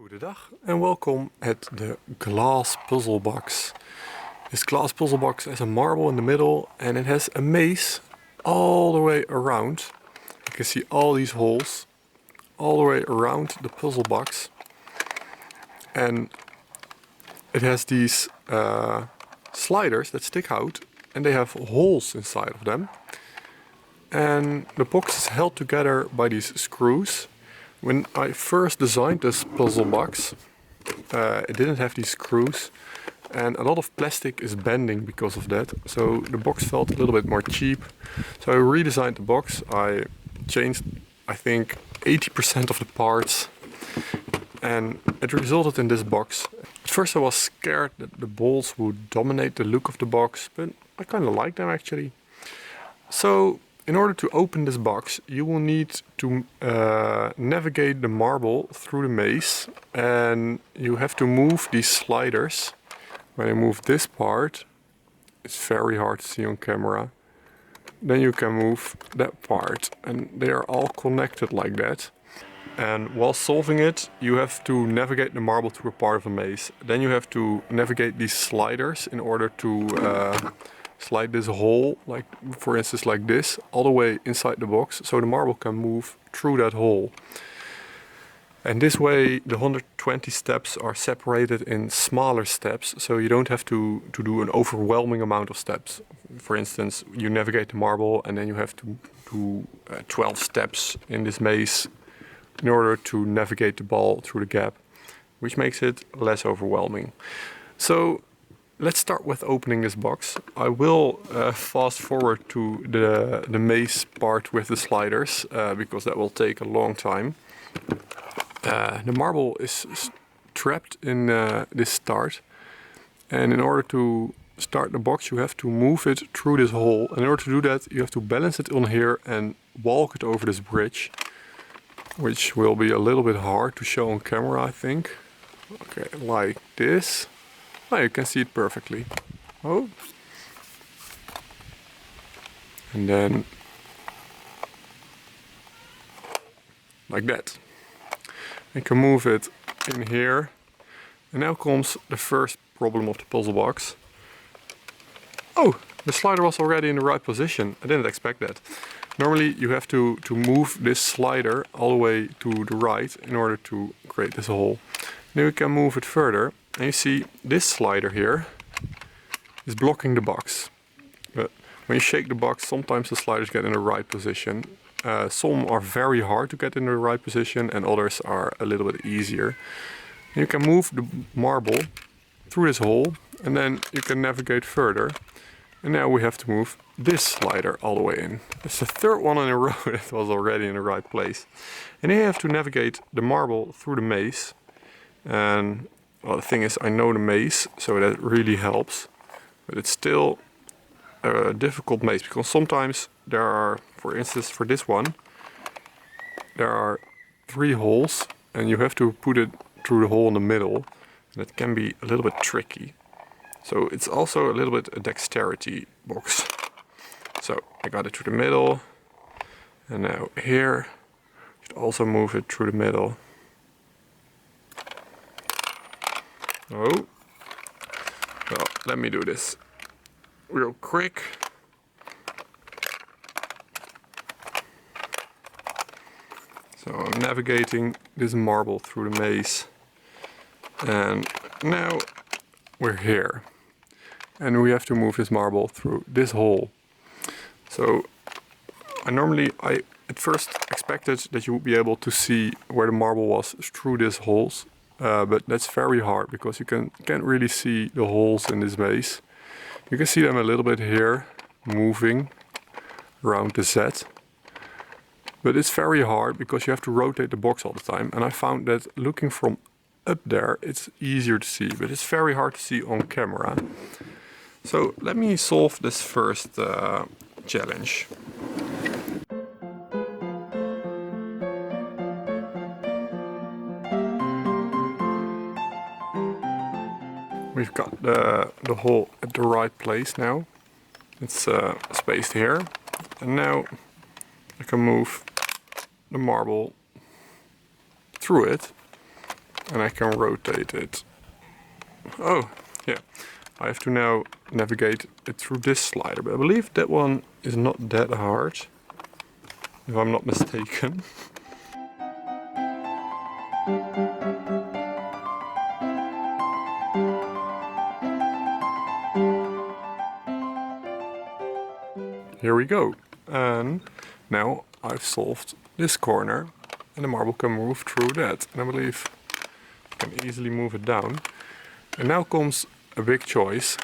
Goedendag and welcome at the glass puzzle box. This glass puzzle box has a marble in the middle and it has a maze all the way around. You can see all these holes all the way around the puzzle box. And it has these sliders that stick out and they have holes inside of them. And the box is held together by these screws. When I first designed this puzzle box, it didn't have these screws and a lot of plastic is bending because of that. So the box felt a little bit more cheap. So I redesigned the box. I changed, I think, 80% of the parts and it resulted in this box. At first I was scared that the balls would dominate the look of the box, but I kind of like them actually. So in order to open this box, you will need to navigate the marble through the maze, and you have to move these sliders. When you move this part, it's very hard to see on camera, then you can move that part, and they are all connected like that. And while solving it, you have to navigate the marble through a part of a maze. Then you have to navigate these sliders in order to slide this hole, like for instance like this, all the way inside the box so the marble can move through that hole. And this way the 120 steps are separated in smaller steps, so you don't have to do an overwhelming amount of steps. For instance, you navigate the marble and then you have to do 12 steps in this maze in order to navigate the ball through the gap, which makes it less overwhelming. So let's start with opening this box. I will fast forward to the maze part with the sliders because that will take a long time. The marble is trapped in this start, and in order to start the box you have to move it through this hole. And in order to do that you have to balance it on here and walk it over this bridge, which will be a little bit hard to show on camera, I think. Okay, like this. Oh, you can see it perfectly. Oh. And then like that. You can move it in here. And now comes the first problem of the puzzle box. Oh, the slider was already in the right position. I didn't expect that. Normally you have to move this slider all the way to the right in order to create this hole. Now you can move it further. And you see this slider here is blocking the box. But when you shake the box, sometimes the sliders get in the right position. Some are very hard to get in the right position and others are a little bit easier. And you can move the marble through this hole and then you can navigate further. And now we have to move this slider all the way in. It's the third one in a row that was already in the right place. And then you have to navigate the marble through the maze. And well, the thing is, I know the maze, so that really helps. But it's still a difficult maze, because sometimes there are, for instance for this one, there are 3 holes and you have to put it through the hole in the middle. And it can be a little bit tricky. So it's also a little bit a dexterity box. So I got it through the middle. And now here, you should also move it through the middle. Oh, well, let me do this real quick. So I'm navigating this marble through the maze. And now we're here. And we have to move this marble through this hole. So I at first expected that you would be able to see where the marble was through these holes. But that's very hard because you can't really see the holes in this maze. You can see them a little bit here, moving around the Z. But it's very hard because you have to rotate the box all the time. And I found that looking from up there, it's easier to see, but it's very hard to see on camera. So let me solve this first challenge. We've got the hole at the right place now. It's spaced here. And now I can move the marble through it. and I can rotate it. Oh, yeah. I have to now navigate it through this slider, but I believe that one is not that hard, if I'm not mistaken. Here we go. And now I've solved this corner, and the marble can move through that. And I believe I can easily move it down. And now comes a big choice.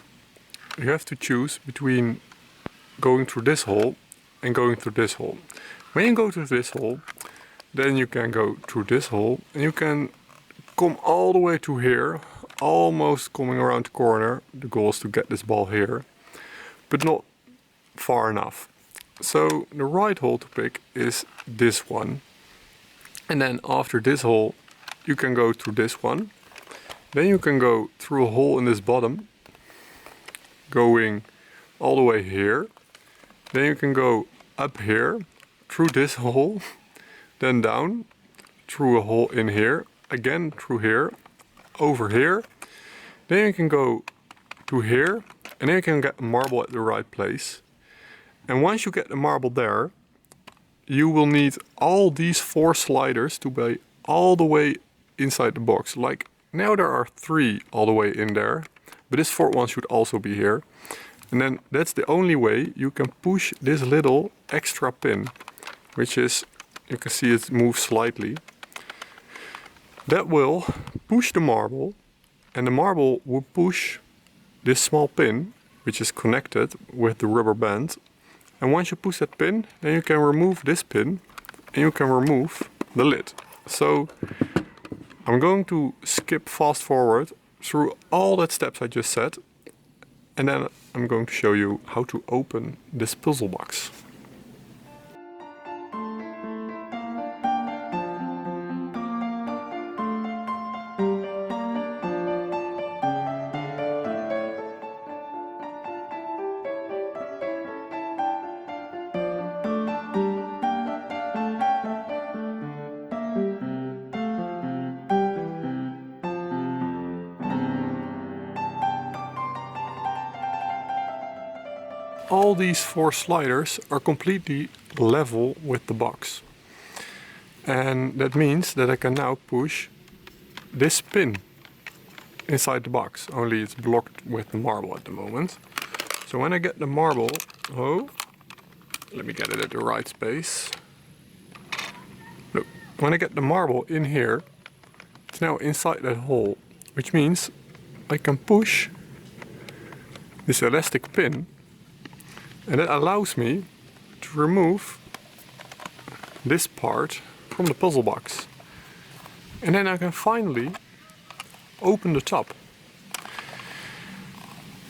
You have to choose between going through this hole and going through this hole. When you go through this hole, then you can go through this hole and you can come all the way to here, almost coming around the corner. The goal is to get this ball here, but not far enough. So the right hole to pick is this one. And then after this hole, you can go through this one. Then you can go through a hole in this bottom, going all the way here. Then you can go up here, through this hole, then down, through a hole in here, again through here, over here. Then you can go to here, and then you can get a marble at the right place. And once you get the marble there, you will need all these 4 sliders to be all the way inside the box. Like now there are 3 all the way in there, but this 4th one should also be here. And then that's the only way you can push this little extra pin, which is, you can see it moves slightly. That will push the marble, and the marble will push this small pin, which is connected with the rubber band. And once you push that pin, then you can remove this pin and you can remove the lid. So I'm going to skip fast forward through all that steps I just said, and then I'm going to show you how to open this puzzle box. All these 4 sliders are completely level with the box. And that means that I can now push this pin inside the box, only it's blocked with the marble at the moment. So when I get the marble, oh, let me get it at the right space. Look, when I get the marble in here, it's now inside that hole, which means I can push this elastic pin, and that allows me to remove this part from the puzzle box. And then I can finally open the top.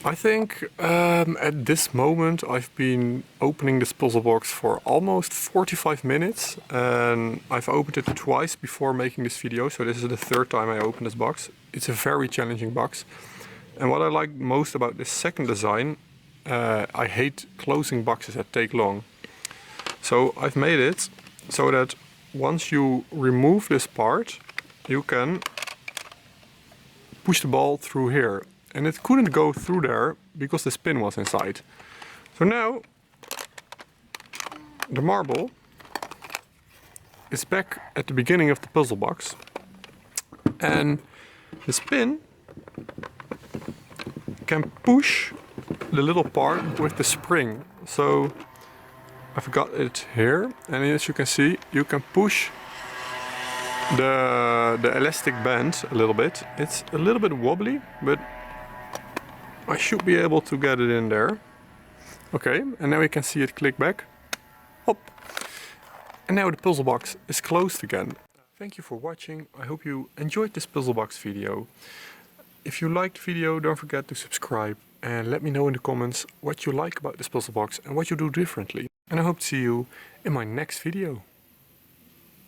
I think at this moment I've been opening this puzzle box for almost 45 minutes, and I've opened it twice before making this video, so this is the 3rd time I open this box. It's a very challenging box, and what I like most about this second design, I hate closing boxes that take long. So I've made it so that once you remove this part, you can push the ball through here. And it couldn't go through there because the pin was inside. So now the marble is back at the beginning of the puzzle box. And the pin can push the little part with the spring. So I've got it here, and as you can see, you can push the elastic band a little bit. It's a little bit wobbly, but I should be able to get it in there. Okay, and now we can see it click back. Hop. And now the puzzle box is closed again. Thank you for watching. I hope you enjoyed this puzzle box video. If you liked the video, don't forget to subscribe and let me know in the comments what you like about this puzzle box and what you do differently. And I hope to see you in my next video.